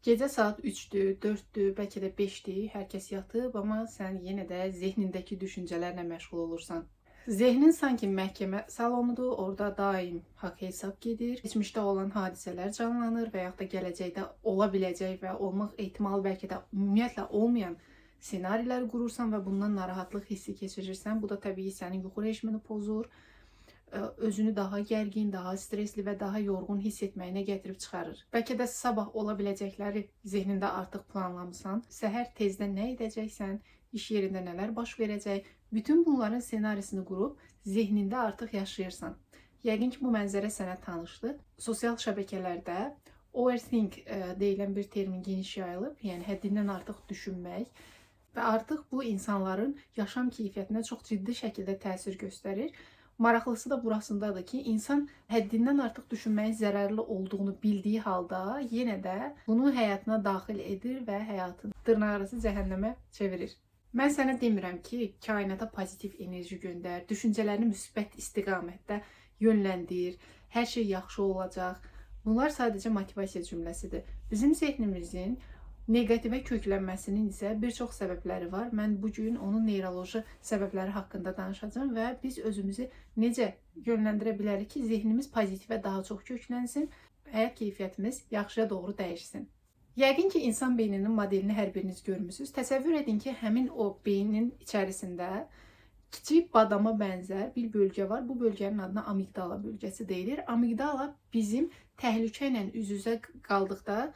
Gecə saat 3-dür, 4-dür, bəlkə də 5-dir, hər kəs yatıb, amma sən yenə də zehnindəki düşüncələrlə məşğul olursan. Zehnin sanki məhkəmə salonudur, orada daim haqq-hesab gedir. Keçmişdə olan hadisələr canlanır və yaxud da gələcəkdə ola biləcək və olmaq ehtimalı bəlkə də ümumiyyətlə olmayan ssenarilər qurursan və bundan narahatlıq hissi keçirirsən. Bu da təbii sənin yuxu rejimini pozur, özünü daha gərgin, daha stresli və daha yorğun hiss etməyinə gətirib çıxarır. Bəlkə də sabah ola biləcəkləri zehnində artıq planlamısan. Səhər tezdən nə edəcəksən, iş yerində nələr baş verəcək, bütün bunların ssenarisini qurub zehnində artıq yaşayırsan. Yəqin ki, bu mənzərə sənə tanışdır. Sosial şəbəkələrdə overthink deyilən bir termin geniş yayılıb, yəni həddindən artıq düşünmək və artıq bu insanların yaşam keyfiyyətinə çox ciddi şəkildə təsir göstərir. Maraqlısı da burasındadır ki, insan həddindən artıq düşünməyin zərərli olduğunu bildiyi halda yenə də bunu həyatına daxil edir və həyatını dırnaqarası cəhənnəmə çevirir. Mən sənə demirəm ki, kainata pozitiv enerji göndər, düşüncələrini müsbət istiqamətdə yönləndir, hər şey yaxşı olacaq. Bunlar sadəcə motivasiya cümləsidir. Bizim zehnimizin negativə köklənməsinin isə bir çox səbəbləri var. Mən bugün onun neyroloji səbəbləri haqqında danışacağım və biz özümüzü necə yönləndirə bilərik ki, zehnimiz pozitivə daha çox köklənsin, həyat keyfiyyətimiz yaxşıya doğru dəyişsin. Yəqin ki, insan beyninin modelini hər biriniz görmüsünüz. Təsəvvür edin ki, həmin o beynin içərisində kiçik badama bənzər bir bölgə var. Bu bölgənin adına amigdala bölgəsi deyilir. Amigdala bizim təhlükə ilə üz-üzə qaldıqda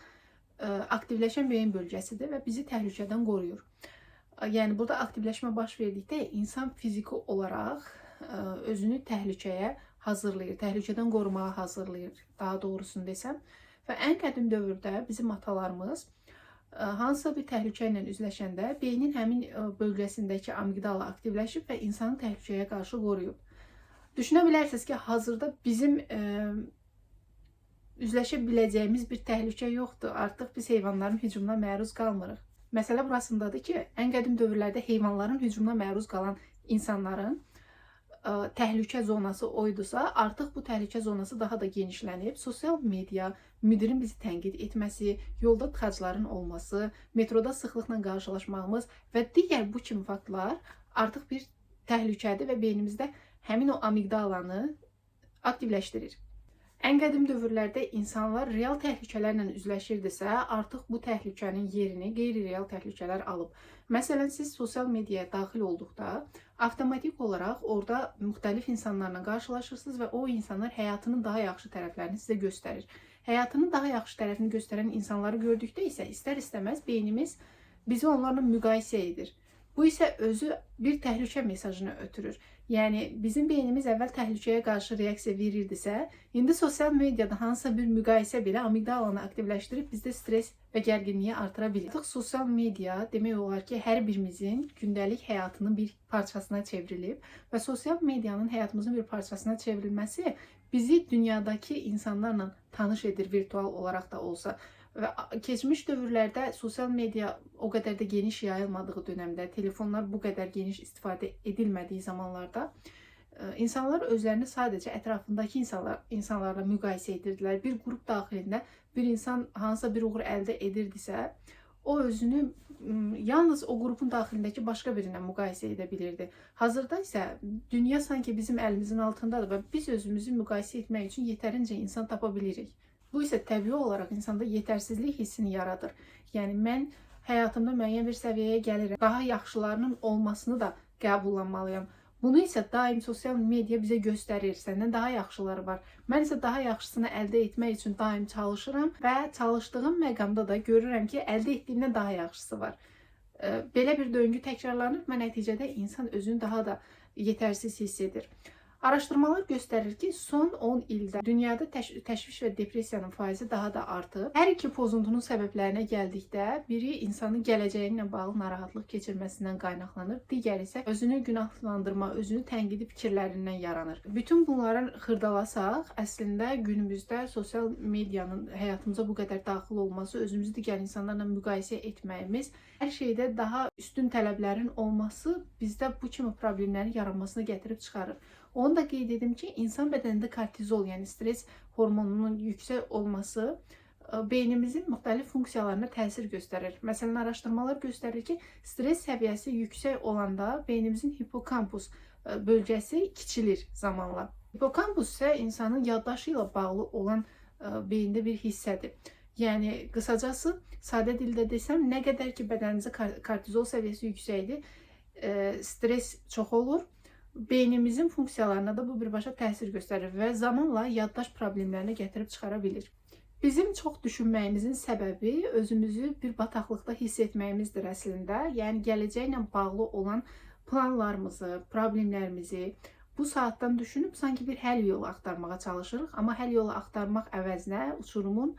aktivləşən beyin bölgəsidir və bizi təhlükədən qoruyur. Yəni burada aktivləşmə baş verdikdə insan fiziki olaraq özünü təhlükəyə hazırlayır, təhlükədən qorumağa hazırlayır, daha doğrusunu desəm. Və ən qədim dövrdə bizim atalarımız hansısa bir təhlükə ilə üzləşəndə beynin həmin bölgəsindəki amigdala aktivləşib və insanı təhlükəyə qarşı qoruyub. Düşünə bilərsiniz ki, hazırda bizim üzləşə biləcəyimiz bir təhlükə yoxdur. Artıq biz heyvanların hücumuna məruz qalmırıq. Məsələ burasındadır ki, ən qədim dövrlərdə heyvanların hücumuna məruz qalan insanların təhlükə zonası oydusa, artıq bu təhlükə zonası daha da genişlənib. Sosial media, müdirin bizi tənqid etməsi, yolda tıxacların olması, metroda sıxlıqla qarşılaşmağımız və digər bu kimi faktlar artıq bir təhlükədir və beynimizdə həmin o amigdalanı aktivləşdirir. Ən qədim dövrlərdə insanlar real təhlükələrlə üzləşirdisə, artıq bu təhlükənin yerini qeyri-real təhlükələr alıb. Məsələn, siz sosial mediaya daxil olduqda, avtomatik olaraq orada müxtəlif insanlarla qarşılaşırsınız və o insanlar həyatının daha yaxşı tərəflərini sizə göstərir. Həyatının daha yaxşı tərəfini göstərən insanları gördükdə isə istər-istəməz beynimiz bizi onlarla müqayisə edir. Bu isə özü bir təhlükə mesajını ötürür. Yəni, bizim beynimiz əvvəl təhlükəyə qarşı reaksiya verirdisə, indi sosial mediada hansısa bir müqayisə belə amigdalanı aktivləşdirib bizdə stres və gərginliyi artıra bilir. Artıq sosial media demək olar ki, hər birimizin gündəlik həyatının bir parçasına çevrilib və sosial medianın həyatımızın bir parçasına çevrilməsi bizi dünyadakı insanlarla tanış edir virtual olaraq da olsa. Və keçmiş dövrlərdə sosial media o qədər də geniş yayılmadığı dönəmdə, telefonlar bu qədər geniş istifadə edilmədiyi zamanlarda insanlar özlərini sadəcə ətrafındakı insanlarla müqayisə edirdilər. Bir qrup daxilində bir insan hansısa bir uğur əldə edirdisə, o özünü yalnız o qrupun daxilindəki başqa birindən müqayisə edə bilirdi. Hazırda isə dünya sanki bizim əlimizin altındadır və biz özümüzü müqayisə etmək üçün yetərincə insan tapa bilirik. Bu isə təbii olaraq insanda yetərsizlik hissini yaradır. Yəni, mən həyatımda müəyyən bir səviyyəyə gəlirəm, daha yaxşılarının olmasını da qəbullanmalıyam. Bunu isə daim sosial media bizə göstərir, səndən daha yaxşıları var. Mən isə daha yaxşısını əldə etmək üçün daim çalışıram və çalışdığım məqamda da görürəm ki, əldə etdiyimdən daha yaxşısı var. Belə bir döngü təkrarlanır və nəticədə insan özünü daha da yetərsiz hiss edir. Araşdırmalar göstərir ki, son 10 ildə dünyada təşviş və depressiyanın faizi daha da artıb. Hər iki pozuntunun səbəblərinə gəldikdə, biri insanın gələcəyi ilə bağlı narahatlıq keçirməsindən qaynaqlanır, digəri isə özünü günahlandırma, özünü tənqidi fikirlərindən yaranır. Bütün bunları xırdalasaq, əslində günümüzdə sosial medianın həyatımıza bu qədər daxil olması, özümüzü digər insanlarla müqayisə etməyimiz, hər şeydə daha üstün tələblərin olması bizdə bu kimi problemlərin yaranmasına gətirib çıxarır. Onu da qeyd edim ki, insan bədənində kortizol, yəni stres hormonunun yüksək olması beynimizin müxtəlif funksiyalarına təsir göstərir. Məsələn, araşdırmalar göstərir ki, stres səviyyəsi yüksək olanda beynimizin hipokampus bölgəsi kiçilir zamanla. Hipokampus isə insanın yaddaşı ilə bağlı olan beyində bir hissədir. Yəni, qısacası, sadə dildə desəm, nə qədər ki, bədəninizdə kortizol səviyyəsi yüksəkdir, stres çox olur, beynimizin funksiyalarına da bu birbaşa təsir göstərir və zamanla yaddaş problemlərinə gətirib çıxara bilir. Bizim çox düşünməyimizin səbəbi özümüzü bir bataqlıqda hiss etməyimizdir əslində. Yəni, gələcəklə bağlı olan planlarımızı, problemlərimizi bu saatdan düşünüb sanki bir həll yolu axtarmağa çalışırıq. Amma həll yolu axtarmaq əvəzinə uçurumun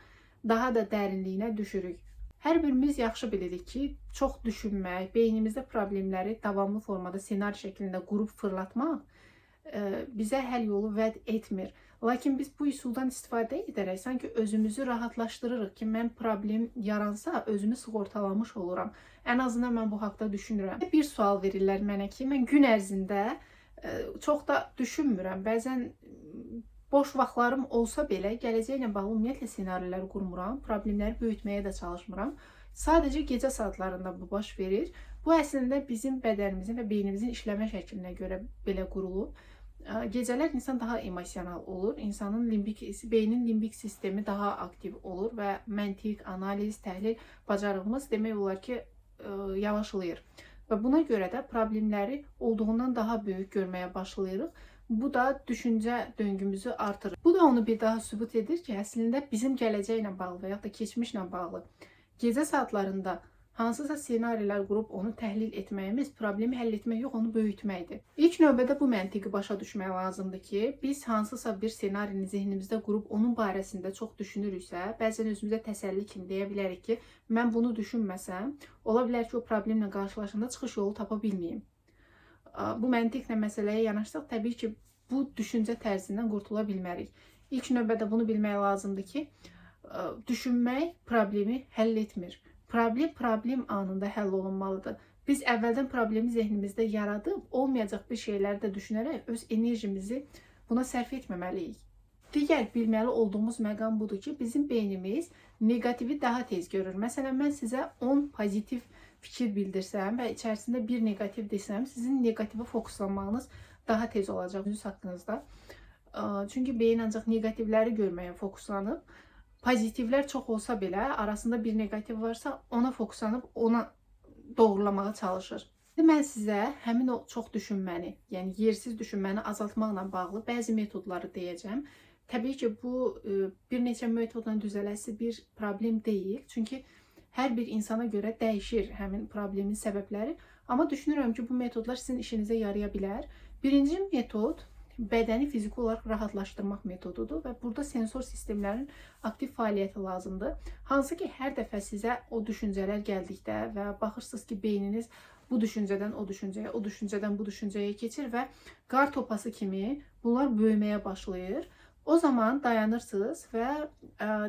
daha da dərinliyinə düşürük. Hər birimiz yaxşı bilirik ki, çox düşünmək, beynimizdə problemləri davamlı formada ssenari şəklində qurub fırlatmaq bizə həll yolu vəd etmir. Lakin biz bu üsuldan istifadə edərək sanki özümüzü rahatlaşdırırıq ki, mən problem yaransa özümü sığortalamış oluram. Ən azından mən bu haqda düşünürəm. Bir sual verirlər mənə ki, mən gün ərzində çox da düşünmürəm. Bəzən boş vaxtlarım olsa belə gələcəklə bağlı ümumiyyətlə ssenarilər qurmuram, problemləri böyütməyə də çalışmıram. Sadəcə gecə saatlarında bu baş verir. Bu əslində bizim bədənimizin və beynimizin işləmə şəklinə görə belə qurulub. Gecələr insan daha emosional olur, beynin limbik sistemi daha aktiv olur və məntiq, analiz, təhlil bacarığımız demək olar ki, yavaşlayır. Və buna görə də problemləri olduğundan daha böyük görməyə başlayırıq. Bu da düşüncə döngümüzü artırır. Bu da onu bir daha sübut edir ki, əslində bizim gələcəklə bağlı və ya da keçmişlə bağlı gecə saatlarında hansısa ssenarilər qurub onu təhlil etməyimiz problemi həll etmək yox, onu böyütməkdir. İlk növbədə bu məntiqi başa düşmək lazımdır ki, biz hansısa bir ssenarini zehnimizdə qurub onun barəsində çox düşünürüksə, bəzən özümüzə təsəlli kimi deyə bilərik ki, mən bunu düşünməsəm, ola bilər ki, o problemlə qarşılaşanda çıxış yolu tapa bilməyim. Bu məntiqlə məsələyə yanaşsaq, təbii ki, bu düşüncə tərzindən qurtula bilmərik. İlk növbədə bunu bilmək lazımdır ki, düşünmək problemi həll etmir. Problem anında həll olunmalıdır. Biz əvvəldən problemi zehnimizdə yaradıb, olmayacaq bir şeyləri də düşünərək öz enerjimizi buna sərf etməməliyik. Digər bilməli olduğumuz məqam budur ki, bizim beynimiz negativi daha tez görür. Məsələn, mən sizə 10 pozitiv fikir bildirsəm və içərisində bir negativ desəm, sizin negativə fokuslanmağınız daha tez olacaq özünüz haqqınızda. Çünki beyin ancaq negativləri görməyə fokuslanıb, pozitivlər çox olsa belə, arasında bir negativ varsa, ona fokuslanıb, ona doğrulamağa çalışır. Mən sizə həmin o çox düşünməni, yəni yersiz düşünməni azaltmaqla bağlı bəzi metodları deyəcəm. Təbii ki, bu bir neçə metodla düzələsi bir problem deyil. Çünki hər bir insana görə dəyişir həmin problemin səbəbləri. Amma düşünürəm ki, bu metodlar sizin işinizə yaraya bilər. Birinci metod bədəni fiziki olaraq rahatlaşdırmaq metodudur və burada sensor sistemlərin aktiv fəaliyyəti lazımdır. Hansı ki, hər dəfə sizə o düşüncələr gəldikdə və baxırsınız ki, beyniniz bu düşüncədən o düşüncəyə, o düşüncədən bu düşüncəyə keçir və qar topası kimi bunlar böyüməyə başlayır. O zaman dayanırsınız və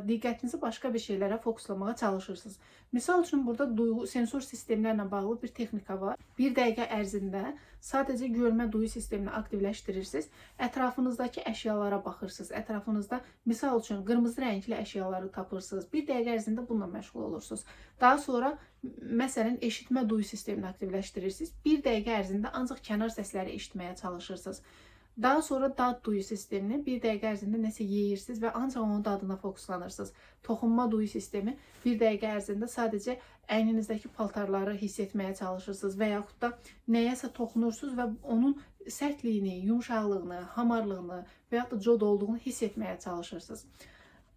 diqqətinizi başqa bir şeylərə fokuslamağa çalışırsınız. Misal üçün, burada sensor sistemlərlə bağlı bir texnika var. Bir dəqiqə ərzində sadəcə görmə duyu sistemini aktivləşdirirsiniz. Ətrafınızdakı əşyalara baxırsınız. Ətrafınızda, misal üçün, qırmızı rəngli əşyaları tapırsınız. Bir dəqiqə ərzində bununla məşğul olursunuz. Daha sonra, məsələn, eşitmə duyu sistemini aktivləşdirirsiniz. Bir dəqiqə ərzində ancaq kənar səsləri eşitməyə çalışırsınız. Daha sonra dad duyu sistemini bir dəqiqə ərzində nəsə yeyirsiniz və ancaq onun dadına fokuslanırsınız. Toxunma duyu sistemi bir dəqiqə ərzində sadəcə əyninizdəki paltarları hiss etməyə çalışırsınız və yaxud da nəyəsə toxunursunuz və onun sərtliyini, yumşaqlığını, hamarlığını və yaxud da cod olduğunu hiss etməyə çalışırsınız.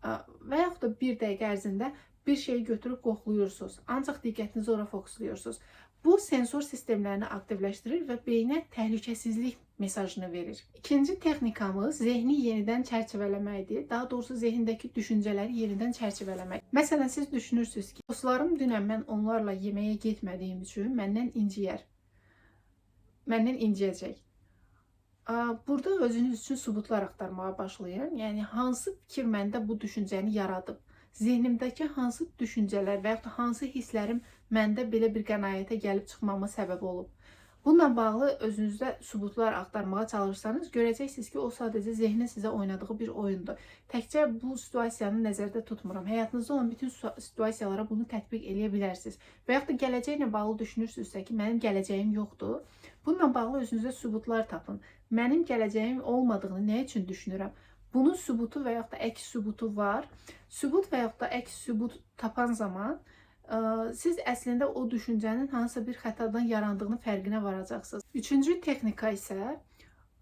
Və yaxud da bir dəqiqə ərzində bir şeyi götürüb qoxluyursunuz. Ancaq diqqətinizi ora fokusluyursunuz. Bu sensor sistemlərini aktivləşdirir və beynə təhlükəsizlik mesajını verir. İkinci texnikamız zehni yenidən çərçivələməkdir. Daha doğrusu zehindəki düşüncələri yenidən çərçivələmək. Məsələn, siz düşünürsünüz ki, dostlarım dünən mən onlarla yeməyə getmədiyim üçün məndən inciyər. Məndən inciyəcək. Burada özünüz üçün sübutlar axtarmağa başlayın. Yəni, hansı fikir məndə bu düşüncəni yaradıb? Zehnimdəki hansı düşüncələr və yaxud da hansı hisslərim məndə belə bir qənaətə gəlib çıxmama səbəb olub? Bununla bağlı özünüzdə sübutlar axtarmağa çalışsanız, görəcəksiniz ki, o sadəcə zehnin sizə oynadığı bir oyundur. Təkcə bu situasiyanı nəzərdə tutmuram. Həyatınızda olan bütün situasiyalara bunu tətbiq eləyə bilərsiniz. Və yaxud da gələcəklə bağlı düşünürsünüzsə ki, mənim gələcəyim yoxdur. Bununla bağlı özünüzdə sübutlar tapın. Mənim gələcəyim olmadığını nə üçün düşünürəm? Bunun sübutu və yaxud da əks sübutu var. Sübut və yaxud da əks sübut tapan zaman siz əslində o düşüncənin hansısa bir xətadan yarandığını fərqinə varacaqsınız. Üçüncü texnika isə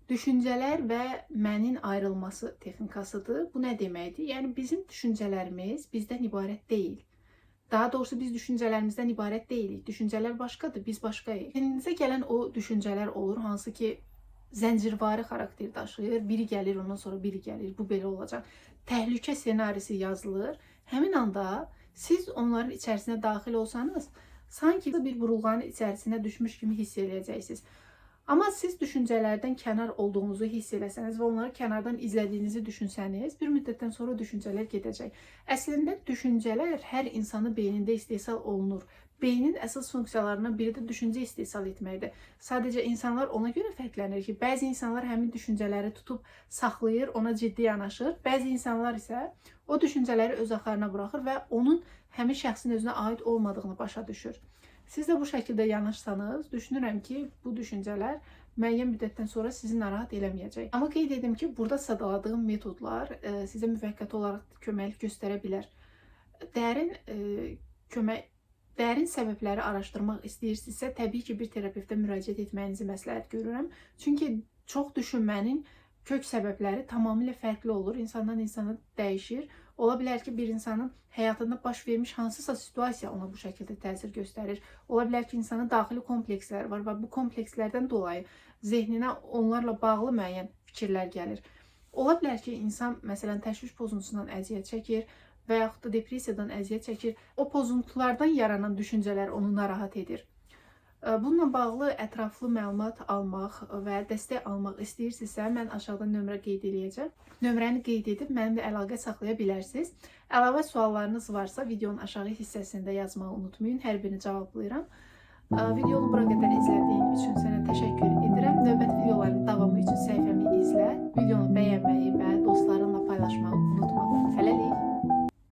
düşüncələr və mənin ayrılması texnikasıdır. Bu nə deməkdir? Yəni bizim düşüncələrimiz bizdən ibarət deyil. Daha doğrusu biz düşüncələrimizdən ibarət deyilik. Düşüncələr başqadır, biz başqayıq. Əlinizə gələn o düşüncələr olur, hansı ki zəncirvari xarakter daşıyır. Biri gəlir, ondan sonra biri gəlir. Bu belə olacaq. Təhlükə ssenarisi yazılır. Həmin anda siz onların içərisinə daxil olsanız, sanki bir burulğanın içərisinə düşmüş kimi hiss edəcəksiniz. Amma siz düşüncələrdən kənar olduğunuzu hiss eləsəniz və onları kənardan izlədiyinizi düşünsəniz, bir müddətdən sonra düşüncələr gedəcək. Əslində düşüncələr hər insanın beynində istehsal olunur. Beynin əsas funksiyalarından biri də düşüncə istehsal etməkdir. Sadəcə insanlar ona görə fərqlənir ki, bəzi insanlar həmin düşüncələri tutub saxlayır, ona ciddi yanaşır. Bəzi insanlar isə o düşüncələri öz axarına buraxır və onun həmin şəxsin özünə aid olmadığını başa düşür. Siz də bu şəkildə yanaşsanız, düşünürəm ki, bu düşüncələr müəyyən müddətdən sonra sizi narahat eləməyəcək. Amma qeyd edim ki, burada sadaladığım metodlar sizə müvəqqəti olaraq köməklik göstərə bilər. Dərin səbəbləri araşdırmaq istəyirsinizsə, təbii ki, bir terapevtə müraciət etməyinizi məsləhət görürəm. Çünki çox düşünmənin kök səbəbləri tamamilə fərqli olur. İnsandan insana dəyişir. Ola bilər ki, bir insanın həyatında baş vermiş hansısa situasiya ona bu şəkildə təsir göstərir. Ola bilər ki, insanın daxili kompleksləri var və bu komplekslərdən dolayı zehninə onlarla bağlı müəyyən fikirlər gəlir. Ola bilər ki, insan məsələn təşviş pozuntusundan əziyyət çəkir və yaxud da depressiyadan əziyyət çəkir. O pozuntulardan yaranan düşüncələr onu narahat edir. Bununla bağlı ətraflı məlumat almaq və dəstək almaq istəyirsinizsə, mən aşağıda nömrə qeyd edəcəm. Nömrəni qeyd edib mənimlə əlaqə saxlaya bilərsiniz. Əlavə suallarınız varsa, videonun aşağı hissəsində yazmağı unutmayın. Hər birini cavablayıram. Videonu bura qədər izlədiyiniz üçün sənə təşəkkür edirəm.